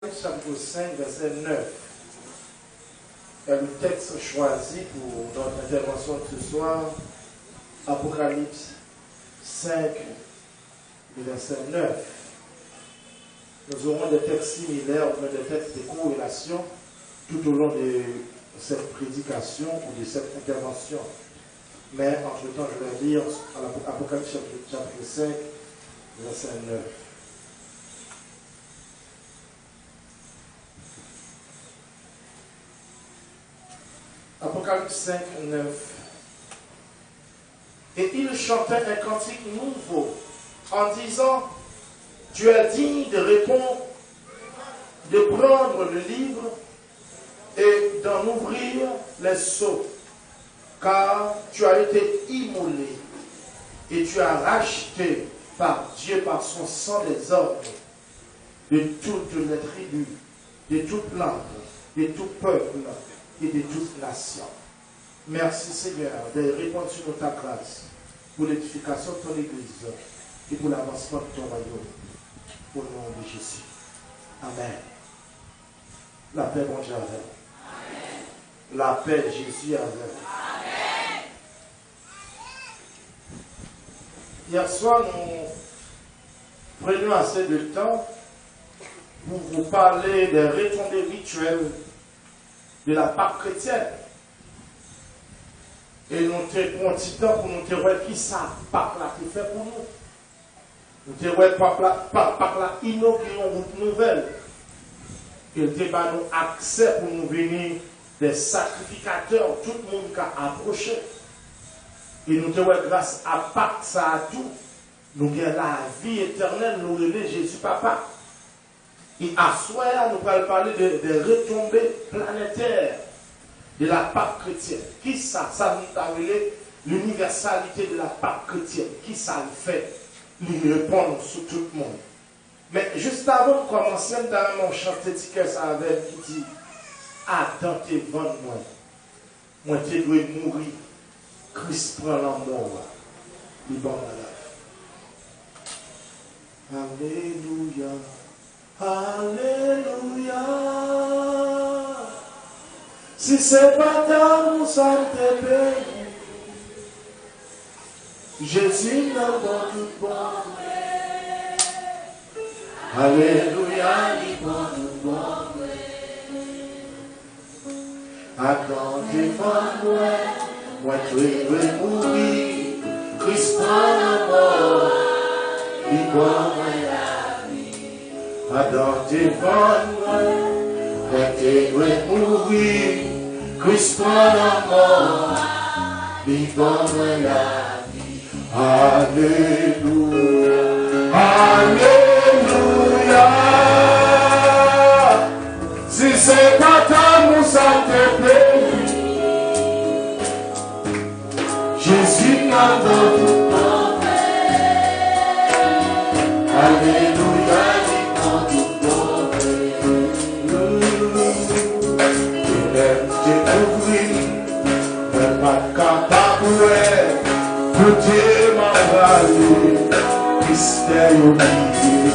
Chapitre 5, verset 9. Et le texte choisi pour notre intervention de ce soir, Apocalypse 5, verset 9. Nous aurons des textes similaires, ou des textes de corrélation tout au long de cette prédication ou de cette intervention. Mais entre-temps, je vais lire Apocalypse chapitre 5, verset 9. Apocalypse 5, 9. Et il chantait un cantique nouveau en disant: Tu es digne de répondre, de prendre le livre et d'en ouvrir les sceaux, car tu as été immolé et tu as racheté par Dieu, par son sang, des hommes de toutes les tribus, de toute langue, de tout peuple et de toute nation. Merci Seigneur de répondre sur ta grâce pour l'édification de ton Église et pour l'avancement de ton royaume. Au nom de Jésus. Amen. La paix, bon Dieu, avec vous. La paix de Jésus avec vous. Amen. Hier soir, nous prenions assez de temps pour vous parler des retombées rituelles de la Pâque chrétienne. Et nous avons un petit temps pour nous dire qui ça, Pâque là qui fait pour nous. Nous avons Pâque là inauguré une route nouvelle. Il débat nous accès pour nous venir des sacrificateurs, tout le monde qui a approché. Et nous avons grâce à Pâque ça à tout. Nous avons la vie éternelle, nous relève Jésus Papa. Et à soir, nous allons parler des retombées planétaires de la Pâque chrétienne. Qui ça? Ça nous a révélé l'universalité de la Pâque chrétienne. Qui ça le fait? Lui répondre sur tout le monde. Mais juste avant de commencer, dans mon chanté de ça avec qui dit: Adam te vend moi. Moi te dois mourir. Christ prend la mort. Il bon malade. Alléluia. Alléluia. Si c'est pas d'amour, ça te paye. Jésus n'a pas tout bon. Alléluia, il bon tout bon. Attends, défends-moi, moi tu veux mourir. Christ prend la mort, il bon la vie. Attends, défends-moi, moi tu veux mourir. Christ prend la mort, il bon la vie. Alléluia, Alléluia. Si c'est pas ta mousse, ça te plaît. Jésus n'a pas tout donné. Alléluia, il n'a tout donné. Il aime découvrir, mais pas capable de Dieu m'a parlé. Christ est oublié,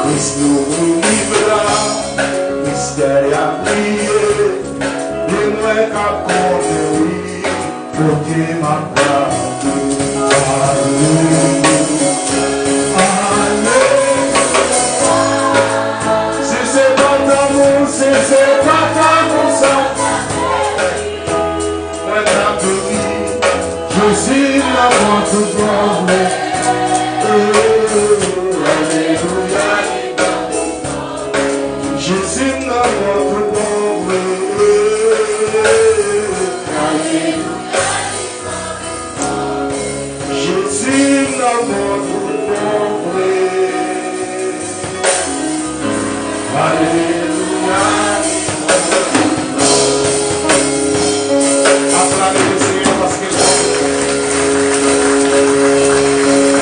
Christ nous livrera. Christ est à prier, et moi qu'à conduire, pour Dieu m'a parlé. Alléluia, Alléluia. Si c'est pas d'amour, si c'est pas d'amour, ça moi t'as tout dit, Jésus n'a pas tout donné. Alléluia, Jésus n'a pas tout donné. Jésus n'a pas tout donné. Alléluia. Acclamez le Seigneur parce qu'il est bon.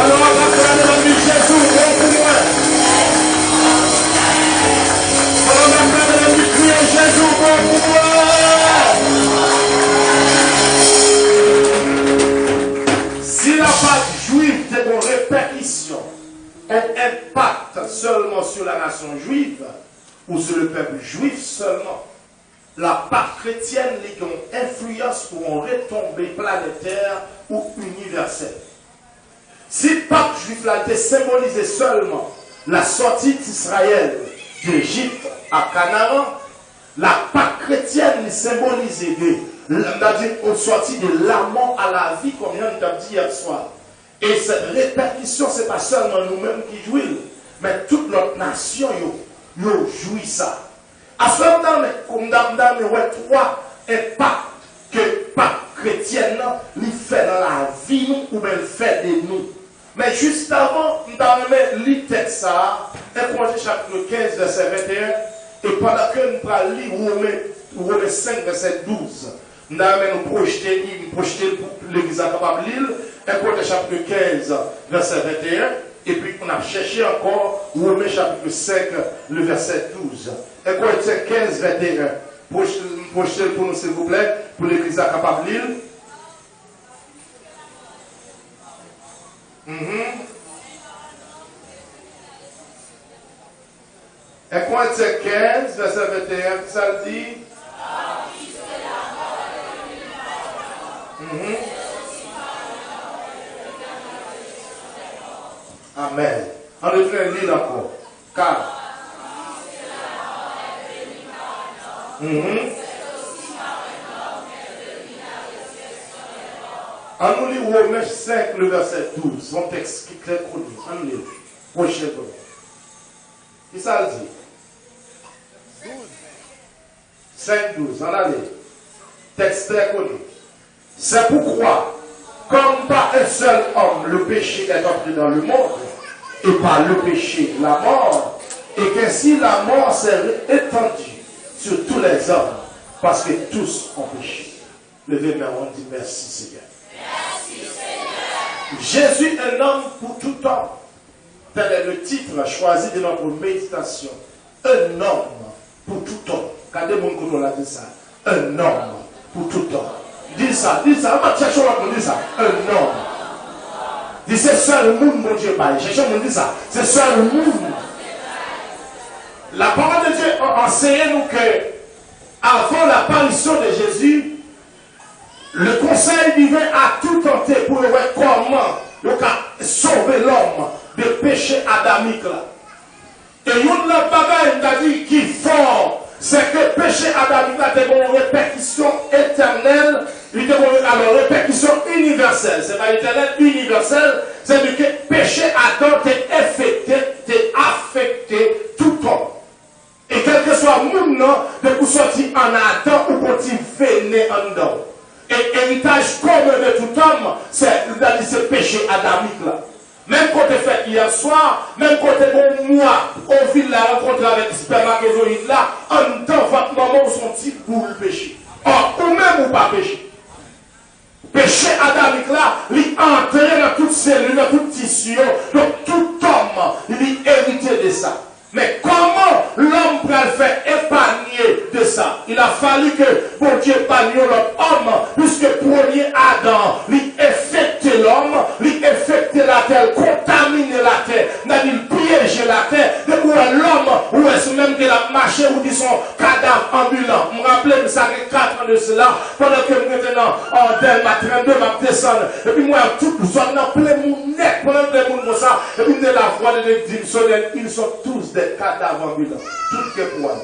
Alors, acclamez la vie de Jésus, bon pour moi. Alors, acclamez la vie de Jésus, bon pour moi. Si la Pâque juive est une répétition, elle impacte seulement sur la nation juive, ou sur le peuple juif seulement. La Pâque chrétienne est une influence ou une retombée planétaire ou universelle. Si Pâque juif a été symbolisé seulement la sortie d'Israël d'Égypte à Canaan, la Pâque chrétienne est symbolisée une sortie de la mort à la vie, comme on a dit hier soir. Et cette répercussion, ce n'est pas seulement nous-mêmes qui jouissons, mais toute notre nation jouit ça. À ce moment-là, comme nous avons trois impacts que le Pâque chrétienne fait dans la vie nous, ou bien fait de nous. Mais juste avant, nous avons lu le texte, 1 Corinthiens chapitre 15, verset 21, et pendant que nous allons lire Romains 5, verset 12, nous allons nous projeter pour l'église capable de lire 1 Corinthiens chapitre 15, verset 21, et puis on a cherché encore Romains chapitre 5, le verset 12. 1 Corinthiens 15, 21. Projetez pour nous, s'il vous plaît, pour l'église capable de lire. 1 Corinthiens 15, verset 21, ça le dit. Amen. On devrait lire encore. Car. On nous lit Romains 5, le verset 12. Son texte qui est très connu. On lit. Prochain point. Et ça le dit. 5, 12. On a lu. Texte très connu. C'est pourquoi, comme par un seul homme, le péché est entré dans le monde, et par le péché, la mort, et qu'ainsi la mort s'est étendue sur tous les hommes, parce que tous ont péché. Levez main, on dit merci Seigneur. Merci Seigneur. Jésus est un homme pour tout homme. Tel est le titre choisi de notre méditation. Un homme pour tout homme. Regardez mon côté, on a dit ça. Un homme pour tout homme. Dis ça. On va chercher on dit ça. Un homme. Dis c'est seul le monde, mon Dieu, cherchez on dit ça. C'est seul le monde. La parole de Dieu enseigne nous que avant l'apparition de Jésus, le conseil divin a tout tenté pour voir comment sauver l'homme de péché adamique là. Et une autre bagaille il a dit qui fort, c'est que le péché adamique a une répercussion éternelle, il a une répercussion universelle. C'est pas éternel, universel, c'est que le péché Adam t'a affecté tout homme. Et quel que soit le monde, de vous sortir en Adam ou pour venir en dedans. Et héritage commun de tout homme, c'est ce péché adamique là. Même quand tu fait hier soir, même quand tu es moi, on vit la rencontre avec le spermatozoïde là, en temps, votre maman ou son petit pour le péché. Or, ou même ou pas péché. Péché adamique là, il est entré dans toute cellule, dans tout tissu, donc tout homme, il est hérité de ça. Mais comment l'homme peut le faire épargner de ça? Il a fallu que bon Dieu épargne l'autre homme, puisque premier Adam, il affectait l'homme, il affectait la terre, contaminait la terre, il piégeait la terre, de où est l'homme, où est-ce même qu'il a marché, ou dit son cadavre ambulant. Je me rappelle que ça fait 4 ans de cela, pendant que maintenant, en Delma 32, je descends, et puis moi, tout le soir, dans plein monde net, pendant que les gens comme ça, et puis la voix de l'église, ils sont tous des cadavres ambulants, tout que pour nous.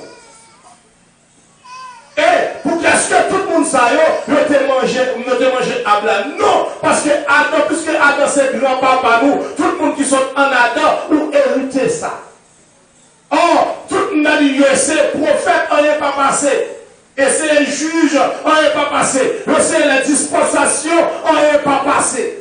Et pour qu'est-ce que tout le monde sache, nous te manger à blanc. Non, parce que Adam, puisque Adam c'est grand-papa nous, tout le monde qui sont en Adam, ou hérité ça. Or, tout le monde a dit, c'est prophète, on n'est pas passé. Et c'est les juges, on n'est pas passé. Et c'est les dispensations, on n'est pas passé.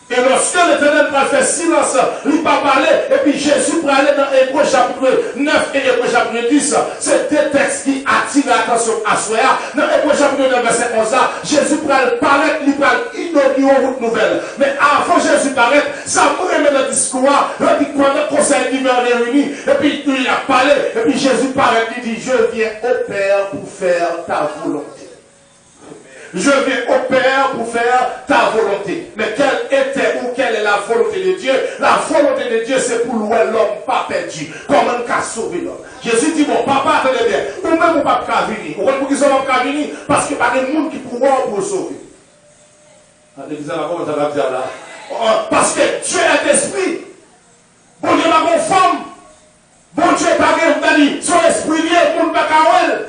Et lorsque l'Éternel va faire silence, il va parler, et puis Jésus va aller dans Hébreu chapitre 9 et Hébreu chapitre 10. C'est deux textes qui attirent l'attention à soi. Dans Hébreu chapitre 9, verset 11, Jésus va parler, il va inaugurer une route nouvelle. Mais avant Jésus paraître, ça me remet le discours, il dit quand le conseil divin réuni, et puis il a parlé, et puis Jésus paraît, il dit, je viens au Père pour faire ta volonté. Je viens au Père pour faire ta volonté. Mais quelle était ou quelle est la volonté de Dieu? La volonté de Dieu, c'est pour louer l'homme pas perdu. Comment qu'a sauvé l'homme? Jésus dit, bon, papa, attendez bien. Ou même ou pas venir. Vous voyez pour qu'ils sont pas venir? Parce qu'il n'y a pas de monde qui pourra pour sauver. L'église à la comment ça va dire là? Parce que Dieu est esprit. Bon Dieu n'a pas femme. Bon Dieu n'a pas dit, son esprit lié, mon pas kawel.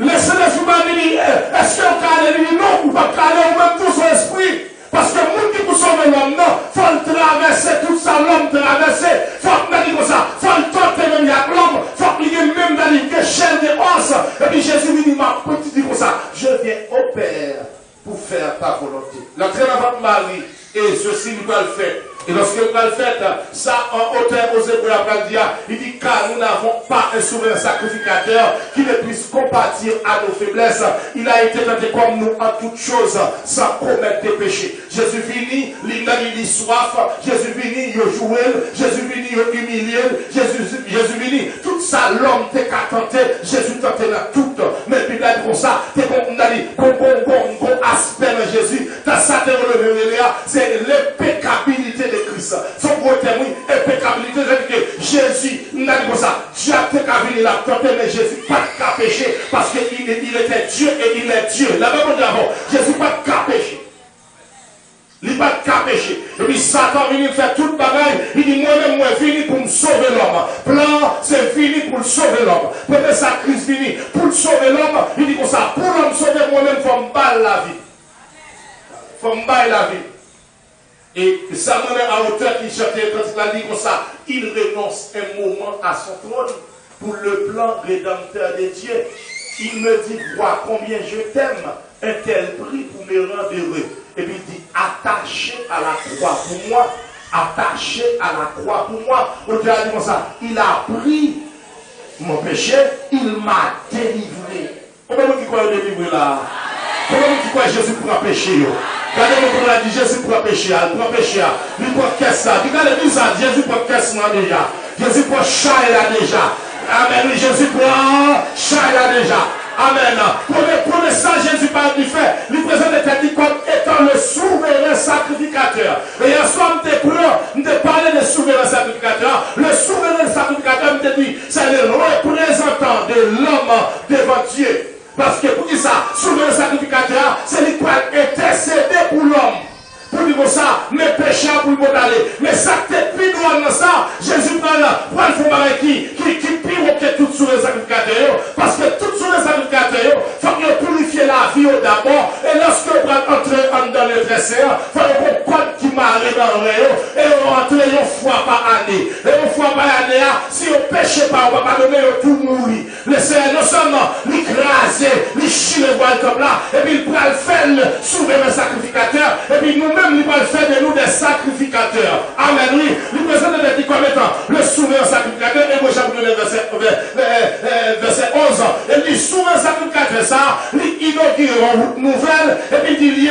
Laissez-le fumer, est-ce que vous allez dire non ou pas aller ou même tout son esprit? Parce que le monde qui peut sauver l'homme, non, il faut le traverser, tout ça, l'homme traverser. Il faut que comme ça, il faut le tenter même avec l'homme, il faut qu'il y ait même dans les chaînes de os. Et puis Jésus lui dit, ma petite dit comme ça, je viens au Père pour faire ta volonté. L'entrée avant Marie, et ceci nous va le faire. Et lorsque nous va le faire, ça en hauteur aux épaules après dire, il dit car nous n'avons pas un souverain sacrificateur qui ne puisse compatir à nos faiblesses. Il a été tenté comme nous en toutes choses sans commettre des péchés. Jésus vini, il soif, Jésus vini, il jouait, Jésus vini, il humilié, Jésus vini, tout ça l'homme t'est qu'à tenter, Jésus tenté dans tout. Mais puis là comme ça, t'es comme on a dit, qu'on aspect dans Jésus, t'as ça t'es relevé là, c'est l'impeccabilité de Christ. Son gros témoin, impeccabilité, c'est que Jésus, on a dit comme ça, Dieu a fait qu'à venir la tenter, mais Jésus pas qu'à pécher, parce qu'il était Dieu et il est Dieu. La même chose avant, Jésus pas qu'à pécher. Il n'a pas qu'à pécher. Et puis Satan vient faire toute bagaille. Il dit moi-même, moi, venu pour me sauver l'homme. Plan, c'est fini pour sauver l'homme. Premier sacrifice fini pour sauver l'homme. Il dit comme ça, pour l'homme sauver moi-même, il faut me battre la vie. Il faut me battre la vie. Et ça me met à hauteur qui chantait quand il a dit comme ça, il renonce un moment à son trône pour le plan rédempteur de Dieu. Il me dit, vois combien je t'aime, un tel prix pour me rendre heureux. Et puis il dit, attaché à la croix pour moi, attaché à la croix pour moi. L'auteur a dit comme ça, il a pris mon péché, il m'a délivré. Combien de gens qui croient délivrer là? Combien de gens qui croient Jésus pour un péché? Regardez-moi comment on a dit Jésus pour un péché, pour un péché. Il prend qu'est-ce ça? Regardez ça, Jésus prend qu'est-ce là déjà? Jésus prend chat là déjà. Amen. Jésus prend chat là déjà. Amen. Pour ça, Jésus parle du fait. Il présente l'Éternel comme étant le souverain sacrificateur. Et hier soir, je te parlé de souverain sacrificateur. Le souverain sacrificateur me dit, c'est le représentant de l'homme devant Dieu. Parce que pour qui ça, souverain sacrificateur, c'est lui qui va intercéder pour l'homme. Pour dire ça, mes péchés pour le aller. Mais ça, t'es plus loin dans ça. Jésus parle, pour le faire qui pire que tout souverain sacrificateur. Parce que tout souverain sacrificateur, il faut qu'il purifie la vie d'abord. Et lorsque vous entrez dans le dresseur, il faut qu'on compte qui m'arrive dans le rayon. Et on rentre une fois par année. Et une fois par année, si on ne pêche pas, on ne va pas donner tout mourir. Le Seigneur, non seulement l'écraser, les chier le voile comme là, et puis il prend le faire le souverain sacrificateur, et puis nous-mêmes, il va le faire de nous des sacrificateurs. Amen. Oui, il présente des comme étant le souverain sacrificateur, et moi j'ai donné verset 11. Et dit souverain sacrificateur, ça, il inaugure une route nouvelle, et puis il dit,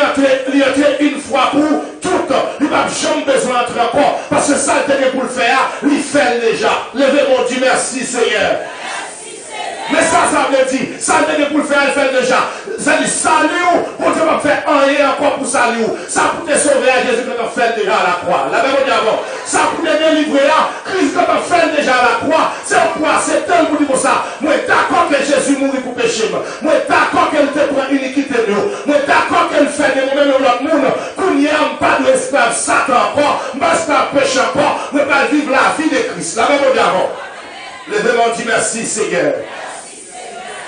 il entre une fois pour toutes. Il n'a jamais besoin d'entrer encore, parce que ça, il pour le faire, il fait déjà. Levez mon Dieu, merci Seigneur. Mais ça veut dire, ça veut dire pour le faire, il fait déjà. Ça dit, salut, pour te faire rien encore pour salut. Ça pour te sauver à Jésus quand on fait déjà à la croix. La même chose avant. Ça pour te délivrer là, Christ quand on fait déjà à la croix. C'est quoi? C'est tel pour dire ça. Moi, d'accord que Jésus mourit pour pécher. Moi, d'accord qu'elle te prend iniquité de nous. Moi, d'accord qu'elle fait de nous-mêmes l'autre monde. Qu'on n'y a pas de l'esclave Satan encore. Pas d'esclave péché encore. Mais pas vivre la vie de Christ. La même chose avant. Levez-moi, dit merci Seigneur.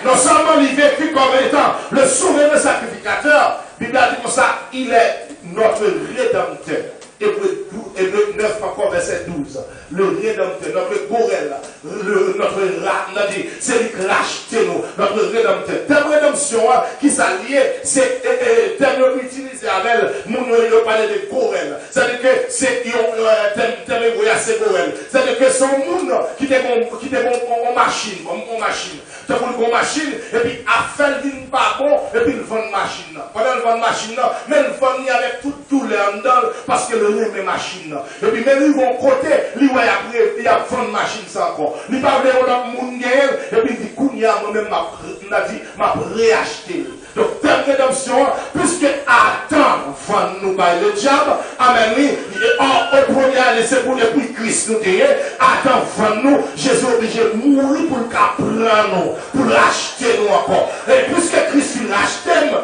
Non seulement il vécu comme étant le souverain sacrificateur, la Bible a dit comme ça, il est notre rédempteur. Hébreux 9, encore verset 12. Le rédempteur, notre gorel, notre rat, c'est lui qui rachète nous, notre rédempteur. Terme rédemption qui s'allie, c'est terme utilisé avec nous parler de gorel. C'est-à-dire que c'est terme hébreu, c'est gorel. C'est-à-dire que c'est un monde qui est en machine, c'est pour une machine, et puis à faire une pas bon, et puis il vend une machine. Pendant le vend une machine, mais il vend avec toute douleur dedans, parce que le même machine. Et puis même ils vont côté, lui après, il y a une machine sans encore. Il parle de l'autre monde, et puis il dit, Kounia, moi-même, m'a dit, m'a réacheté. Donc, terme rédemption, puisque Adam, va nous bailler le diable, amen, oui, au premier, c'est pour Christ nous dire, Adam, va nous, Jésus est obligé de mourir pour le prendre nous, pour racheter nous encore. Et puisque Christ finit racheter,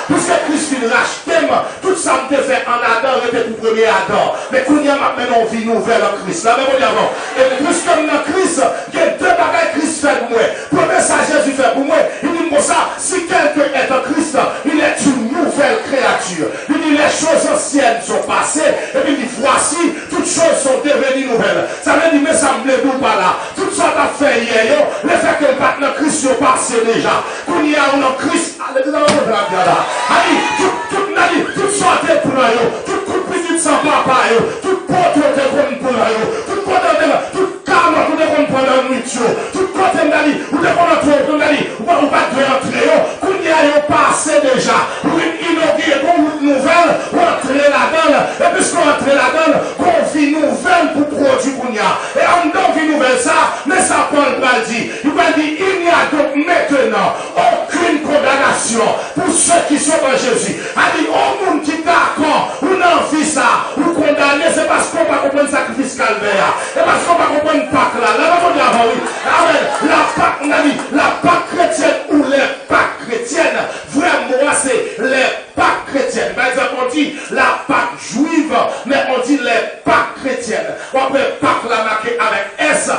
puisque Christ finit racheter, tout ça me fait en Adam, était pour premier Adam. Mais quand il y a maintenant une vie nouvelle en Christ, là, même avant. Et puisque dans Christ, il y a deux bagages Christ fait pour moi. Premier, ça Jésus fait pour moi. Il dit comme ça, si quelqu'un est en Christ, il est une nouvelle créature. Il dit les choses anciennes sont passées. Et puis il dit voici, toutes choses sont devenues nouvelles. Ça veut dire, mais ça me plaît pas là. Tout ça t'a fait hier, le fait que le partenaire Christ est passé déjà. Quand il y a un Christ, tout sorte pour eux, tout coup de petit sans papa, tout porte de comme pour eux, tout porte de tout calme pour de comme pour la nuit, tout côté d'aller, ou de comme on d'aller, ou pas rentrer, qu'on y a passé déjà, pour inaugurer une route nouvelle, rentrer là-dedans, et puisqu'on rentre là-dedans, qu'on vit nouvelle pour produire qu'on y a. Et en dedans, vie nouvelle ça, mais ça Paul va dire, il va dire, il n'y a donc maintenant aucune condamnation pour ceux qui sont en Jésus. A dit, au monde qui est d'accord, ou non, fit ça, ou condamné, c'est parce qu'on va comprendre le sacrifice calvaire. Et parce qu'on va comprendre le Pâques là. Là, on va dire, oui. Amen. La Pâques chrétienne ou les Pâques chrétiennes, vraiment, c'est les Pâques chrétiennes. Par exemple, on dit la Pâques juive, mais on dit les Pâques chrétiennes. On peut Pâques la marquer avec S,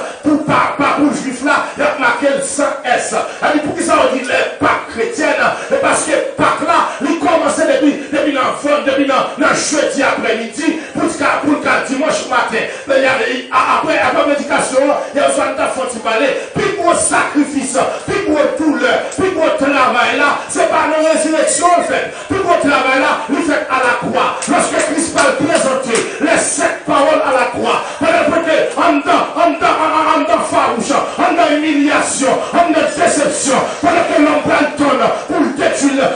pas pour le juif là, il y a marqué le sans S. Et pour qui ça on dit les Pâques chrétiennes? Parce que Pâques là, il commençait depuis l'enfant, depuis le jeudi après-midi, pour le dimanche matin. Après la médication, il y a besoin de faire parler. Puis pour le sacrifice, puis pour le douleur, puis pour le travail là, c'est pas une résurrection en fait. Puis pour le travail là, il fait à la croix. Lorsque Christ va présenter les 7 paroles à la croix, en dedans farouche, en dedans humiliation, en dedans déception, pendant que l'homme prend le tonne pour détruire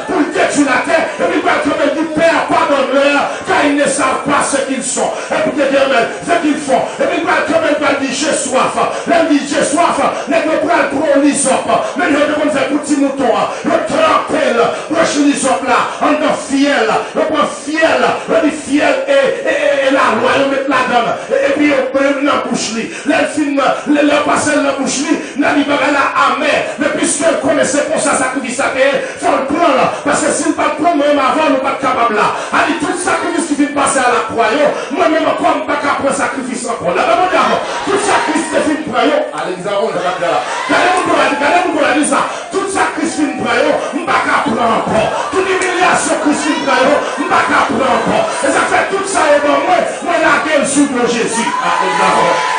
la terre, et puis quand il dit Père, pardonne-leur, car ils ne savent pas ce qu'ils sont, et puis ce qu'ils font, et puis quand il dit j'ai soif, l'homme dit j'ai soif, mais il prend pour l'hysope, mais il va faire pour petit mouton, il trempelle, broche l'hysope là, en dedans fiel, il prend fiel, il dit fiel et la loi, il met la donne, et puis il prend la bouche, le passé dans la bouche, n'a dit la amer, mais puisqu'elle connaissait pour ça sacrifice à terre, il faut le prendre, parce que s'il ne pas le prendre, même avant, nous ne sommes pas capables là. Elle dit tout sacrifice qui vient passer à la croix, moi-même encore, je ne suis pas capable de sacrifice encore. Là, tout sacrifice qui vient prendre, allez, nous avons le là. Regardez-vous qu'on a dit ça. Tout sacrifice qui vient prendre, je ne suis pas capable de prendre encore. Toute humiliation qui vient prendre, je ne suis pas capable de prendre encore. Et ça fait tout ça, et moi, la gueule sous de Jésus.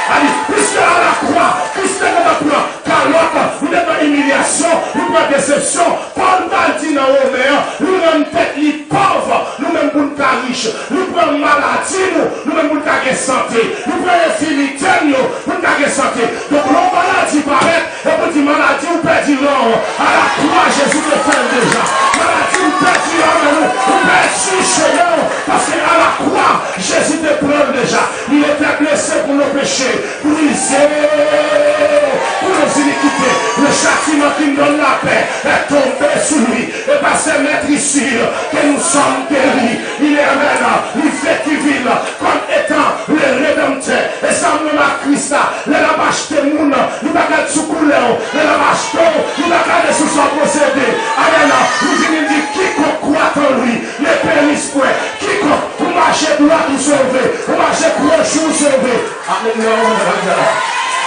Allez, puisque à la croix, Christ est dans le plan, car l'autre, vous êtes dans l'humiliation, vous êtes dans déception. Paul va dire dans Romain, nous même tête les pauvres, nous même pour nous riches, nous prenons maladie, nous même pour nous santé, nous prenons infimité, nous pour nous santé. Donc, l'on maladie paraît, et pour dire maladie, vous perdez l'homme. À la croix, Jésus le fait déjà. Maladie, vous perdez l'homme, vous perdez chez nous, parce qu'à la croix, Jésus te prend déjà. Il était blessé pour nos péchés, brisé pour nos iniquités. Le châtiment qui nous donne la paix est tombé sur lui. Et par ses maîtres ici, que nous sommes guéris. Il est maintenant, il fait qui vit comme étant le rédempteur. Et ça nous a Christ, le lavache de monde, nous va garder sous couleur, le lavache d'eau, nous va garder sous son procédé. Amen. Nous venons dire quiconque croit en lui, ne périsse point. Quiconque, vous marchez droit, vous sauvez. Vous marchez proche, vous sauvez. Amen.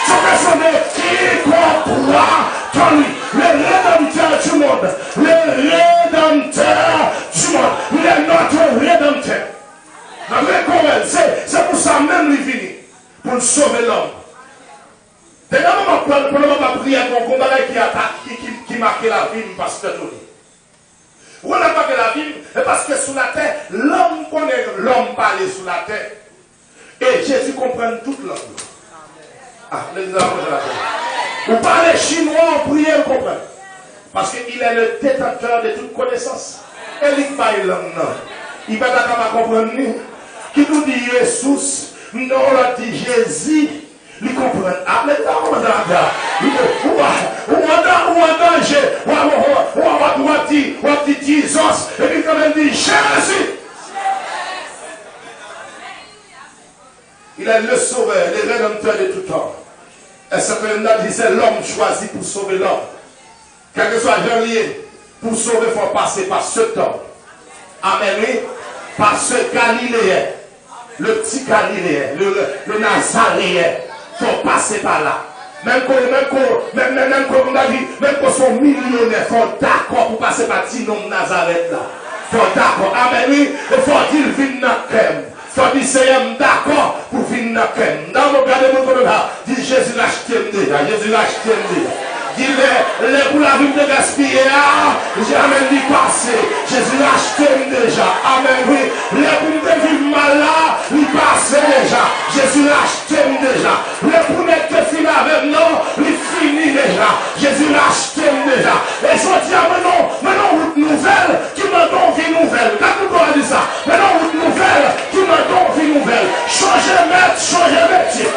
Ce personne quiconque croit en lui, le rédempteur du monde, le rédempteur du monde, il est notre rédempteur. C'est pour ça même lui venir, pour sauver l'homme. D'ailleurs, pour le moment, prier pour un combat qui marque la vie du pasteur Tony. On a marqué la vie, parce que sous la terre, l'homme connaît l'homme parler sous la terre. Et Jésus comprend toute l'homme. Ah, les hommes de la terre. Vous parlez chinois, on prie, on comprend. Parce qu'il est le détenteur de toute connaissance. Et il parle l'homme, non. Il va comprendre nous. Qui nous dit Jésus, non, on dit Jésus. Il comprend. Ah, les hommes de la terre. Ou manger, on va dire Jesus, et puis quand même dit Jésus. Il est le sauveur, le rédempteur de tout temps. Et ce que nous dit, c'est l'homme choisi pour sauver l'homme. Quel que soit le lié, pour sauver, il faut passer par ce temps. Amen, oui. Par ce Galiléen, le petit Galiléen, le Nazaréen, il faut passer par là. Même qu'on soit millionnaire, il faut d'accord pour passer par petit nom Nazareth là. Il faut d'accord. Amen, oui. Il faut dire, viens dans le faut dire, Seigneur, d'accord pour venir dans le cœur. Dans mon cas de mon côté, dit Jésus l'a acheté déjà. Jésus l'a acheté déjà. Dit les pour la vie de gaspiller, jamais dit passer. Jésus l'a acheté déjà. Amen, oui. Les pour de vivre mal là, il passe déjà. Jésus l'a acheté déjà. Les pour mettre fini avec nous, il finit déjà. Jésus l'a acheté déjà. Et je dis, maintenant, route nouvelle, qui m'a donné vie nouvelle. Quand nous avons dit ça, maintenant, route nouvelle, qui m'a donné vie nouvelle. Changer maître, changer métier.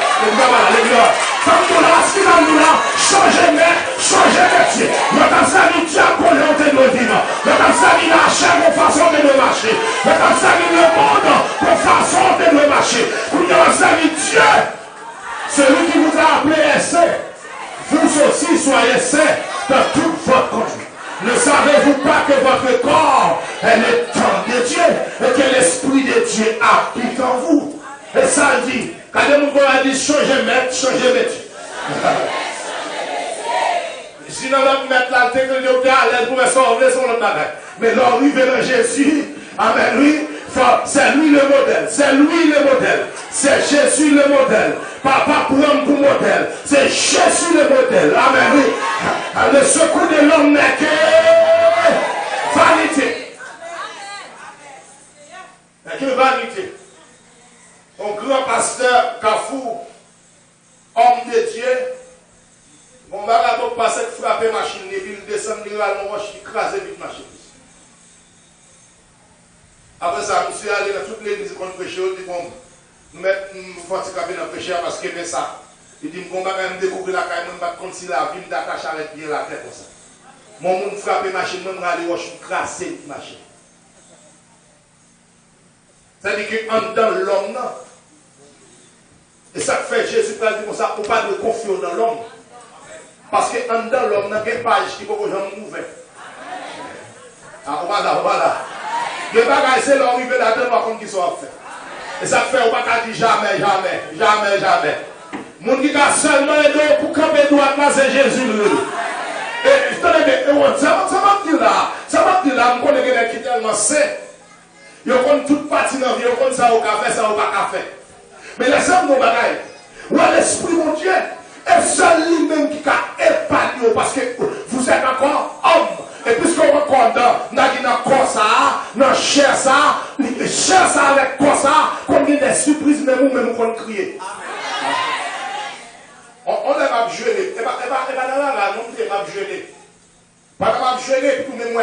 Comme nous là, ce qui nous là, changer maître, changer métier. Notre ami tient qu'on est en train de vivre. Notre ami l'achat pour façon de nous marcher. Notre ami le monde pour façon de nous marcher. Notre ami Dieu, celui qui vous a appelé essai, vous aussi soyez saints dans toute votre conduite. Ne savez-vous pas que votre corps est le temple de Dieu et que l'Esprit de Dieu habite en vous? Et ça dit, quand mon corps a dit changer maître, changer métier. Si nous allons mettre la technologie à l'aise pour sauver son bagage. Mais l'arrivée de Jésus, amen, lui, c'est lui le modèle. C'est lui le modèle. C'est Jésus le modèle. Papa prend pour modèle. C'est Jésus le modèle. Amen, oui. Le secours de l'homme n'est que vanité. N'est que vanité. Un grand pasteur Kafou, homme de Dieu, mon bagage donc passe frapper machine, et puis il descend, il va écraser vite machine. Après ça, je suis allé dans toute l'église qu'on prêchait, il dit bon, nous mettons une fortification dans le péché parce qu'il fait ça. Il dit bon, je vais découvrir la caille, je vais comme si la vie m'attache avec bien la tête comme ça. Mon monde frappe machine, je vais aller écraser la machine. C'est-à-dire qu'en dans l'homme, et ça fait Jésus pas dit comme ça, pour pas de confiance dans l'homme. Parce qu'en dans l'homme, il y a une page qui peut être ouverte. Ah, voilà. Les bagages, c'est l'arrivée là-dedans, par contre, qui sont faits. Et ça fait, on ne va pas dire jamais. Mon qui a seulement aidé pour camper droit, c'est Jésus. Et ça m'a dit là, je connais quelqu'un qui est tellement sain. Il y a toute partie dans la vie, il y a ça au café, ça au café. Mais les hommes de bagaille, où est l'esprit mon Dieu, et seul lui-même qui a épargné, parce que vous êtes encore homme. Et puisqu'on reconnaît dans corps ça, dans chair ça avec corps ça, qu'on a des surprises, même qu'on crie. On est pas jeûner. Et pas dans la non, on est pas jeûner. Pas pas jeûner pour même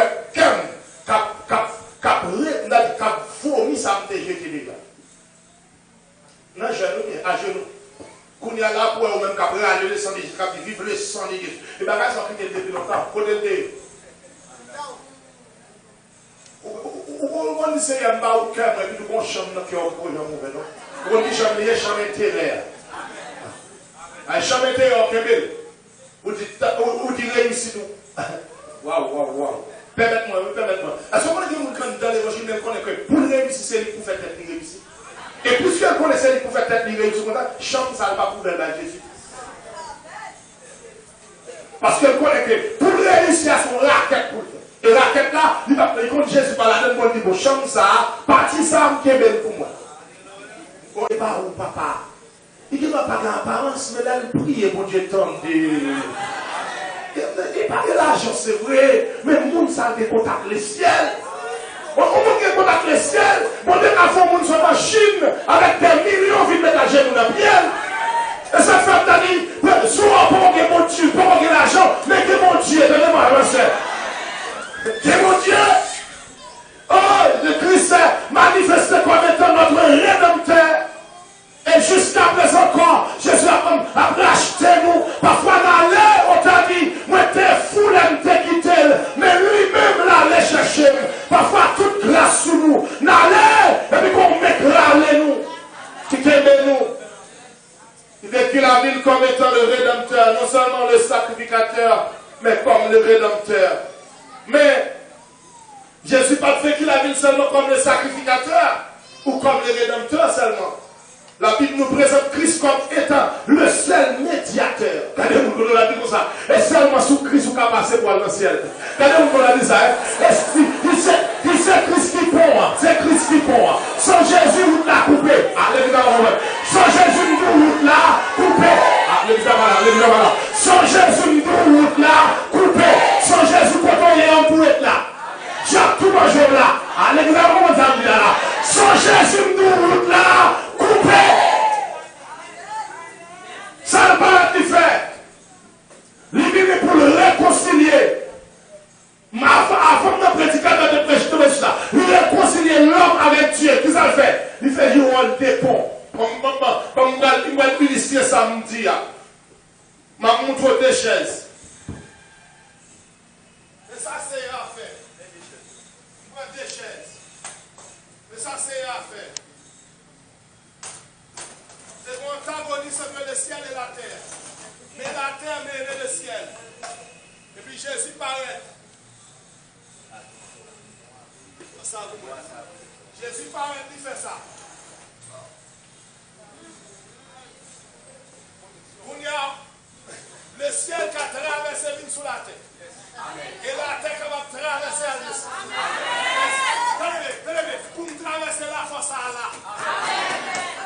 cap fourmi ça me jeter déjà. Non, à genoux. Qu'on y a là pour même cap aller le sang de Jésus, cap vivre le sang de Jésus. Et bien ça qui était depuis longtemps. On dit Seigneur, m'a au cœur, mais nous avons chambre qui est au mauvais non. On dit chambre, il y a chambre intérieure. Un chambre intérieure, vous dites réussite. Waouh. Permettez-moi. Est-ce qu'on dit que dans l'évangile, même qu'on est que pour réussir, c'est lui pour faire tête réussir. Et puisqu'elle connaissait lui pour faire tête réussir, chambre, ça ne va pas pouvoir dans Jésus. Parce qu'elle connaît que pour réussir à son raquette pour le faire. Et la quête là, il va prendre Jésus par la même bonne niveau. Chambre ça, partie ça, qui est belle pour moi. Oh, et pas où, papa. Il dit, pas d'apparence, mais là, il prie pour Dieu tombe. Il pas de l'argent, c'est vrai, mais le monde, ça a des contacts le ciel. On a contacts le ciel. On a fait un monde sur la Chine, avec des millions de mettre la genoux dans la pierre. Et ça fait d'aller, souvent, pour que mon Dieu, pour que l'argent, mais que mon Dieu, donnez-moi un verset. Que mon Dieu, oh, le Christ manifeste comme étant notre rédempteur. Et jusqu'à présent encore, Jésus a racheté nous. Parfois, dans l'air, on t'a dit, moi, t'es fou, là, t'es sacrificateur, mais comme le rédempteur. Mais Jésus pas fait qu'il a vu seulement comme le sacrificateur ou comme le rédempteur seulement. La Bible nous présente Christ comme étant le seul médiateur. Regardez-vous qu'on l'a dit comme ça. Et seulement sous Christ vous pouvez passer pour aller dans le ciel. Regardez-vous qu'on l'a dit ça. C'est Christ qui pond. C'est Christ qui pond. Sans Jésus, vous l'a coupé. Allez, sans Jésus, vous l'a coupé. Allez, sans Jésus, vous l'a coupé. Sans Jésus, quand on est en pour être là. Jacques tout bonjour là. Allez, là. Sans Jésus, vous l'a coupé. Ça n'a pas été fait. L'idée pour le réconcilier. Avant de prédiquer, de prêcher ça, il réconcilier l'homme avec Dieu. Qu'est-ce qu'il fait? Il fait du rôle des ponts. Comme il va illustrer samedi. Je vais montrer des chaises. Et ça, c'est à faire. Des chaises. Et ça, c'est à faire. C'est mon antagoniste entre le ciel et la terre. Mais la terre mène le ciel. Et puis Jésus paraît. Jésus paraît, il fait ça. Le ciel qui a traversé vient sous la terre. Et la terre qui va traverser à l'est. Tenez, pour me traverser la force à là.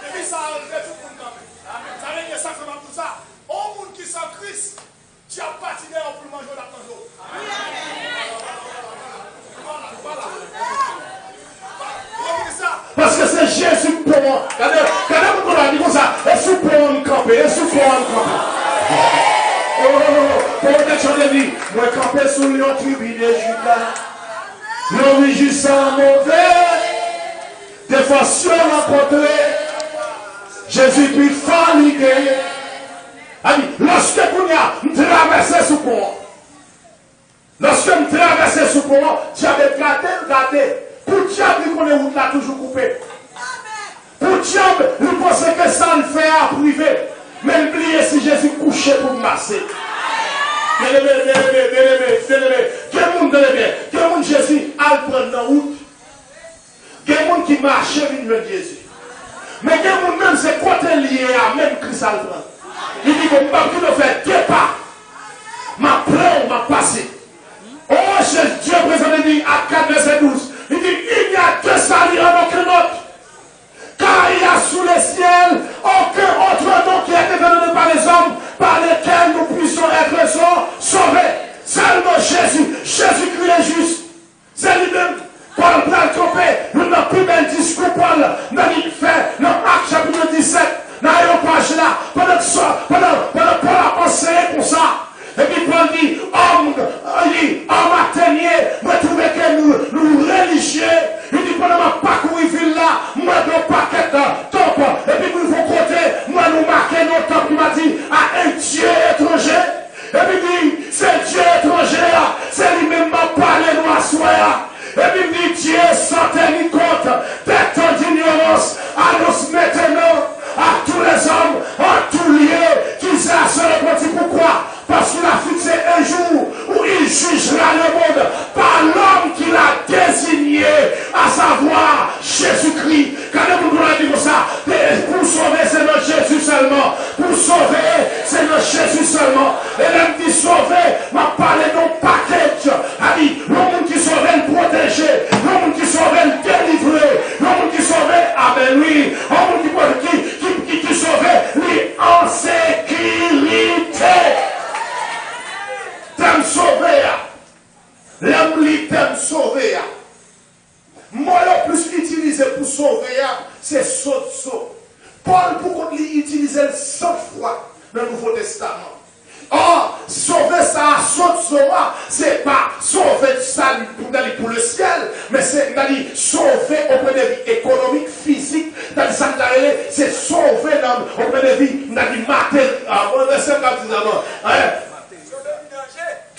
Et puis ça a enlevé tout le monde. Ça veut dire ça comme tout ça. Au monde qui sont Christ, tu as parti d'ailleurs pour manger la manger. Voilà. Parce que c'est Jésus pour moi. Regardez pourquoi on a dit comme ça. Et sous pour moi me camper. Et sous pour moi me camper. Pour des vie, moi camper sous le tribu de Judas. Le régissant mauvais. Des fois sur rencontré. Jésus puis fatigué. Lorsque vous traversez sous pont. Lorsque vous traversez sous pont, tu avais gardé. Pour diable, qu'on est route là toujours coupé. Pour diable, il pensait que ça le fait à privé. Mais oubliez si Jésus couchait pour masser. Bien aimé. Quel monde Jésus a prendre dans la route. Quel monde qui marche vers Jésus. Mais quel monde même c'est côté lié à même Christ a le prendre. Il dit que pas qui le fait deux pas. Ma plein, m'a passé. Oh, Dieu présente dit à 4 verset 12. Il dit, il n'y a que salut en aucun autre. Car il y a sous les ciels aucun autre nom qui a été donné par les hommes, par lesquels nous puissions être sauvés. Seulement Jésus-Christ est juste. C'est lui-même. Paul prend le trompé, nous n'avons plus bel discours, Paul, il fait dans Acte chapitre 17, dans la page là, pendant Paul a enseigné pour ça. Et puis Paul dit, homme athénien, moi trouvé que nous religieux, il dit, pendant ma parcouru ville là, moi dans paquet top, et puis nous faut côté, moi nous marquer nos top, il m'a dit, à un Dieu étranger. Et puis il dit, c'est Dieu étranger, c'est lui-même m'a parlé nous à soi. Et puis il dit, Dieu sans tenir compte des temps d'ignorance, annonce maintenant à tous les hommes, en tout lieu, qui s'est seul pourquoi? Parce qu'il a fixé un jour où il jugera le monde par l'homme qu'il a désigné, à savoir Jésus-Christ. Quand vous l'a dit comme ça, pour sauver, c'est notre Jésus seulement. Pour sauver, c'est notre Jésus seulement. Et l'homme qui sauver, m'a parlé d'un package. A dit, l'homme qui sauver, le protéger. L'homme qui sauver, le délivrer. L'homme qui sauver, ah ben oui. L'homme qui sauver, lui en sécurité. T'aimes sauver. L'homme lui t'aime sauver. Moi, le plus utilisé pour sauver, c'est saut. Paul, pourquoi il utilise 100 fois dans le Nouveau Testament? Or, sauver ça, saut, c'est pas sauver ça pour le ciel, mais c'est sauver auprès de vie économique, physique, dans ça, c'est sauver auprès de vie,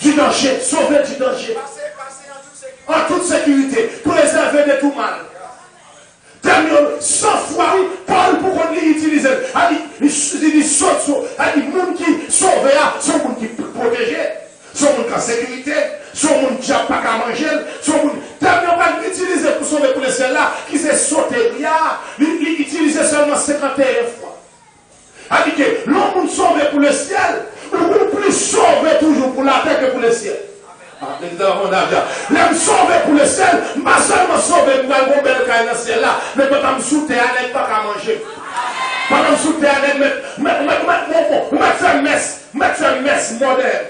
du danger, sauver du danger. En toute sécurité, pour les enlever de tout mal. 100 fois, Paul, pourquoi il utilise? Il dit, saute, il dit, monde qui sauve, c'est monde qui protège. monde en sécurité, son monde qui n'a pas qu'à manger, son monde qui n'a pas utilisé pour sauver pour le ciel là, qui s'est sauté, il utilisé seulement 51 fois. A dit que l'homme sauvé pour le ciel, ou plus sauvé toujours pour la terre que pour le ciel. L'homme sauvé pour le ciel, pas seulement sauvé pour un bon bel caille dans le ciel là, mais pas me sous terre, elle pas qu'à manger. Pas me sous terre, elle mettre une messe moderne.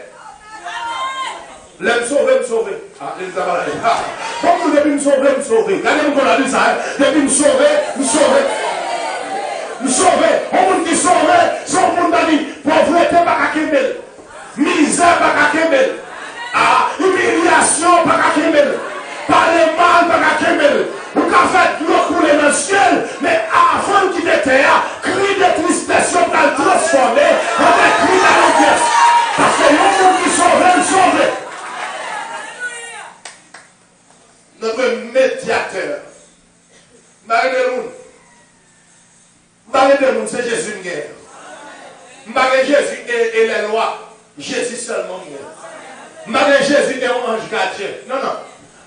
L'homme sauvé, me sauver. Comme vous devez me sauver, me sauver. Regardez-moi qu'on a dit ça. Depuis me sauver, me sauver. Me sauver. On monde qui sauve, son monde a dit, pauvreté pas qu'à Kemel. Misère pas qu'à Kemel. Humiliation pas qu'à Kemel. Parler mal pas qu'à Kemel. Ou qu'a fait l'eau couler dans le ciel, mais avant qu'il était là, cri de tristesse, on va le transformer en des cris d'allégresse. Parce que le monde qui sauve, le sauve. Notre médiateur. Marie de Moun, c'est Jésus une guerre. Marie Jésus et les lois. Jésus seulement une guerre. Marie Jésus et un ange gardien. Non, non.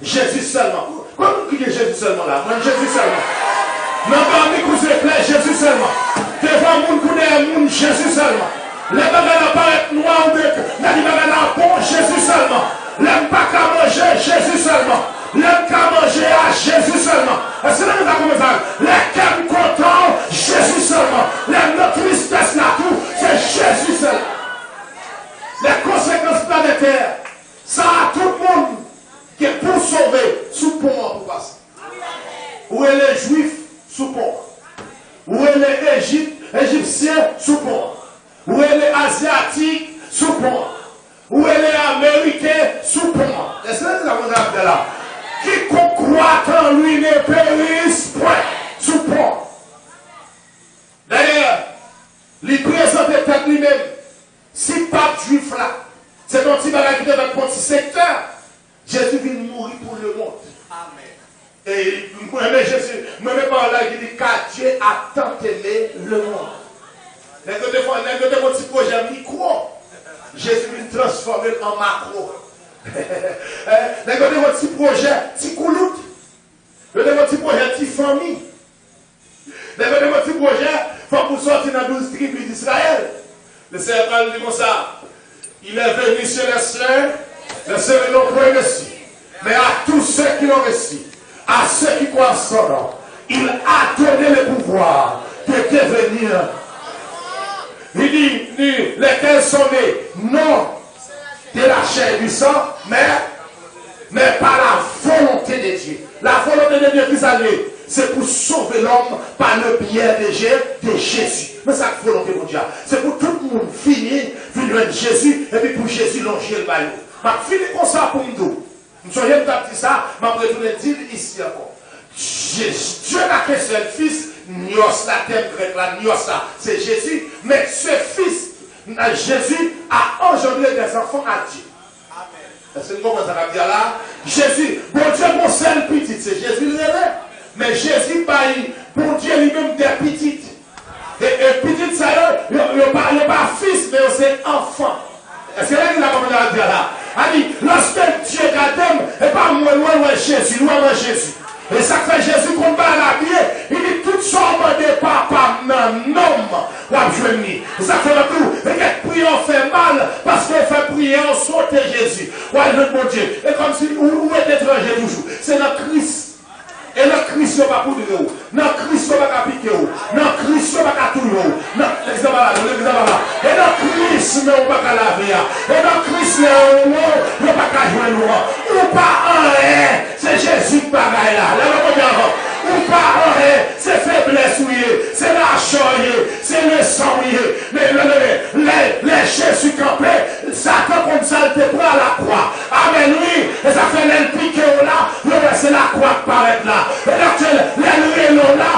Jésus seulement. Comment vous criez Jésus seulement là? Moi, Jésus seulement. Non, parmi vous éclairez Jésus seulement. Devant moun connaît moun Jésus seulement. Les bagages apparaissent noirs ou blancs. Les bagages bon Jésus seulement. Les pas qu'à manger Jésus seulement. Les qu'à manger à Jésus seulement. C'est là que ça commence. Les qu'à content Jésus seulement. Les notre tristesse là tout, c'est Jésus seulement. Les conséquences planétaires, ça a tout le monde qui est pour sauver sous pont pour passer. Où est les Juifs sous pont? Où est les Égyptiens sous pont? Où est les Asiatiques sous pont? Où est les Américains sous pont? Est-ce que vous avez là? Quiconque croit en lui ne périsse point sous pont. D'ailleurs, il présente tête lui-même. Si pape juif là, c'est un petit bagage qui devait être un petit secteur. Jésus vient mourir pour le monde. Amen. Et moi, Jésus, moi, mes parents là, qui dit car Dieu a tant aimé le monde. Les deux fois, mon petit projet micro, Jésus vient transformer en macro. Les deux mon petit projet, petit couloute. Les deux mon petit projet, petit famille. Les deux mon petit projet, il faut pour sortir dans 12 tribus d'Israël. Le Seigneur parle dit comme ça. Il est venu chez les sœurs n'ont pas reçu. Mais à tous ceux qui l'ont reçu, à ceux qui croient en son nom, il a donné le pouvoir de devenir. Il dit, lesquels sont nés, non de la chair et du sang, mais par la volonté de Dieu. La volonté de Dieu qui s'allie, c'est pour sauver l'homme par le biais de Jésus. Mais ça, c'est la volonté mondiale. C'est pour tout le monde finir de Jésus, et puis pour Jésus longer le baillot. Je finis comme ça pour nous. Nous sommes dit ça, mais après je vais dire ici encore. Dieu n'a qu'un seul fils, Nios, la terre grecque, c'est Jésus, mais ce fils, Jésus, a engendré des enfants à Dieu. Est-ce que vous comprenez ça veut dire là? Jésus, bon Dieu, mon seul petit, c'est Jésus le relais. Mais Jésus, bon Dieu lui-même des petites. Et petit, ça, il n'est pas fils, mais c'est enfant. Est-ce que là, il a commencé à dire là? Il dit, lorsque Dieu regarde, et pas moi, loin Jésus, loin Jésus. Et ça fait Jésus qu'on va l'habiller. Il dit, toutes sortes de papa, non, ou à venir. Ça fait le tout. Et que prier, on fait mal, parce qu'on fait prier, on saute Jésus. Ouais, notre bon Dieu. Et comme si, où est étranger toujours? C'est notre Christ. Et le Christ n'est pas pour nous. Non, Christ n'est pas piquer. Non, Christ n'est pas tout. Non, et non, Christ n'est pas laver. Et non, Christ n'est pas jouer. Ou pas un rien. C'est Jésus qui bagaille là. Ou pas un rien. C'est faiblesse, c'est la choyer, c'est le sang, mais les Jésus campés, Satan comme ça, il te prend à la croix. Amen, oui, et ça fait les piquer là, c'est la croix qui paraît là. Et donc, les là,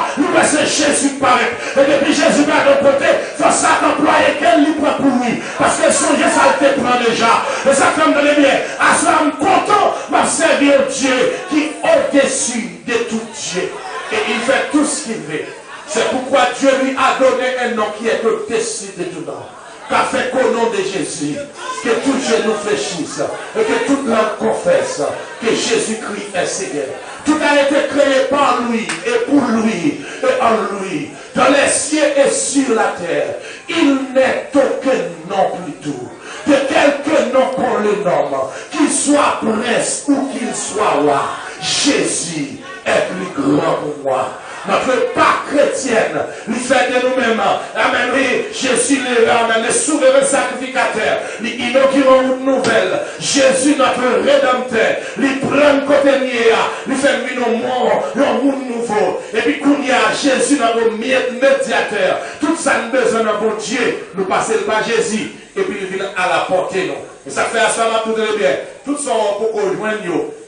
c'est Jésus qui paraît. Et depuis Jésus va de côté, il faut ça employer qu'elle lui prend pour lui. Parce que son Dieu, ça te prend déjà. Et ça fait me bien. À ça, je suis content, m'a servi au Dieu qui est au-dessus de tout Dieu. Et il fait tout ce qu'il veut. C'est pourquoi Dieu lui a donné un nom qui est au-dessus de tout nom. qu'a fait qu'au nom de Jésus, que tout genou fléchisse, et que toute langue confesse que Jésus-Christ est Seigneur. Tout a été créé par lui, et pour lui, et en lui, dans les cieux et sur la terre. Il n'est aucun nom plus tout. De quelque nom qu'on le nomme, qu'il soit prince ou qu'il soit roi, Jésus est plus grand pour moi. Notre part chrétienne, lui fait de nous-mêmes. Amen. Oui, Jésus le souverain sacrificateur. Lui inaugurons une nouvelle. Jésus, notre rédempteur. Lui prend côté lui fait un monde nouveau. Et puis, qu'on y a Jésus, notre médiateur. Tout ça, nous besoin d'un bon Dieu. Nous passons par Jésus. Et puis, il vient à la portée, nous. Et ça fait à ça, tout est bien. Tout ça, on peut rejoindre.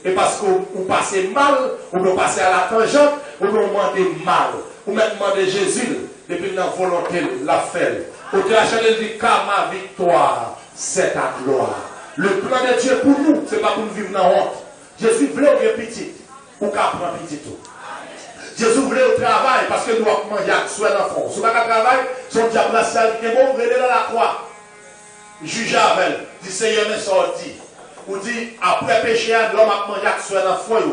Et parce qu'on passe mal, on peut passer à la tangente, on peut demander mal. On peut demander Jésus, depuis la volonté, la fait. Au Dieu dit, car ma victoire, c'est ta gloire. Le plan de Dieu pour nous, ce n'est pas pour nous vivre dans la honte. Jésus voulait au petit, ou qu'à prendre petit tout. Jésus voulait au travail, parce que nous avons mangé à soi dans le fond. Si on n'a pas de travail, son diable a servi, bon, vous dans la croix. Juge avec, dit Seigneur m'est sorti. Ou dit, après péché, l'homme a mangé à soi dans le foyer.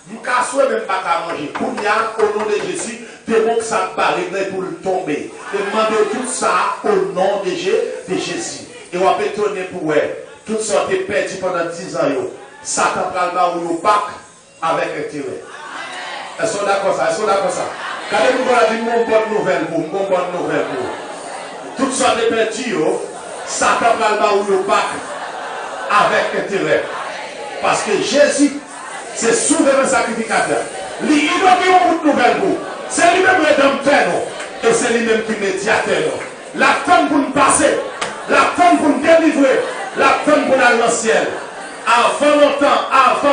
Nous ne même pas qu'à manger. Pour nous, au nom de Jésus, démon que ça barre pour le tomber. Demandez tout ça au nom de Jésus. Et on va étonner pour elle. Tout ça est perdu pendant 10 ans. Satan prend le bas ou le bac avec intérêt. Elles sont d'accord ça? Elles sont d'accord ça? Quand nous allons dire une bonne nouvelle pour vous, une bonne nouvelle pour vous. Tout ça est perdu. Satan prend le bas ou le bac avec intérêt. Parce que Jésus, c'est souverain sacrificateur. Il inaugure une nouvelle pour. C'est lui-même rédempteur. Et c'est lui-même qui médiateur. La femme pour nous passer. La femme pour nous délivrer. La femme pour nous aller dans le ciel. Avant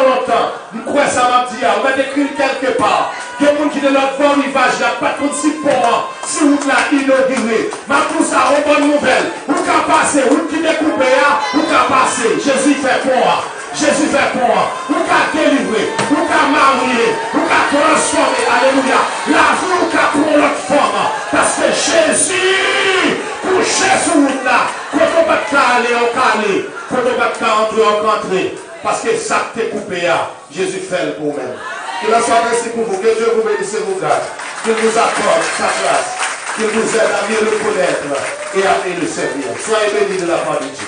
longtemps, nous croyons ça m'a dit, on va décrire quelque part. Que les gens qui de notre bon rivage, n'a pas de si pour moi, si vous l'a inauguré. Mais pour ça, une bonne nouvelle. Vous pouvez passer, vous qui découpez, vous pouvez passer. Jésus fait pour moi. Jésus fait pour moi. Vous pouvez délivrer, vous pouvez marier, vous pouvez transformer. Alléluia. La vie, vous pouvez prendre notre forme. Parce que Jésus, couché sur vous là, quand on va aller au calé, quand on va entrer au rentré. Parce que ça t'est coupé, Jésus fait le pour même. Que la soit merci pour vous, que Dieu vous bénisse et vous garde, qu'il vous accorde sa place, qu'il vous aide à mieux le connaître et à mieux le servir. Soyez bénis de la part de Dieu.